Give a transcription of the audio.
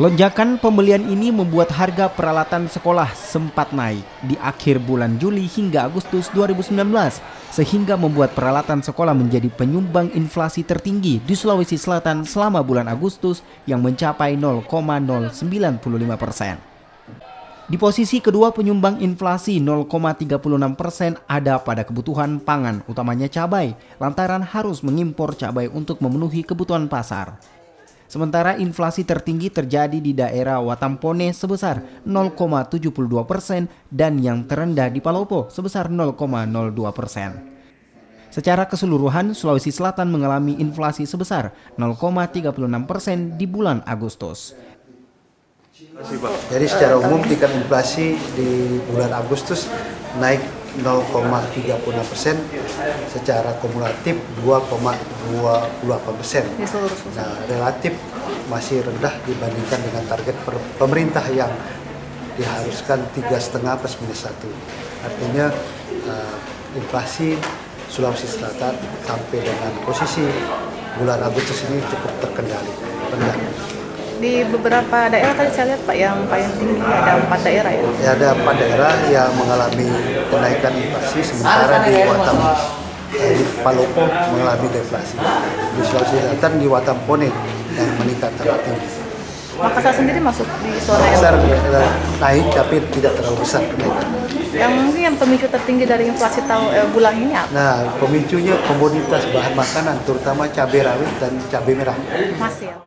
Lonjakan pembelian ini membuat harga peralatan sekolah sempat naik di akhir bulan Juli hingga Agustus 2019, sehingga membuat peralatan sekolah menjadi penyumbang inflasi tertinggi di Sulawesi Selatan selama bulan Agustus yang mencapai 0,095%. Di posisi kedua penyumbang inflasi 0,36% ada pada kebutuhan pangan, utamanya cabai, lantaran harus mengimpor cabai untuk memenuhi kebutuhan pasar. Sementara inflasi tertinggi terjadi di daerah Watampone sebesar 0,72% dan yang terendah di Palopo sebesar 0,02%. Secara keseluruhan, Sulawesi Selatan mengalami inflasi sebesar 0,36% di bulan Agustus. Jadi secara umum tingkat inflasi di bulan Agustus naik 0,36%, secara kumulatif 2,28%. Nah, relatif masih rendah dibandingkan dengan target pemerintah yang diharuskan 3,5+/-1. Artinya inflasi Sulawesi Selatan sampai dengan posisi bulan Agustus ini cukup terkendali, rendah. Di beberapa daerah tadi saya lihat Pak yang paling tinggi ada 4 daerah ya? Ya, ada 4 daerah yang mengalami kenaikan inflasi, sementara di Palopo mengalami deflasi. Di Sulawesi Selatan di Watampone yang meningkat terlalu tinggi. Makassar sendiri masuk di zona Makassar yang naik tapi tidak terlalu besar kenaikan. yang mungkin yang pemicu tertinggi dari inflasi bulan ini apa? Nah, pemicunya komoditas bahan makanan terutama cabai rawit dan cabai merah. Masih ya?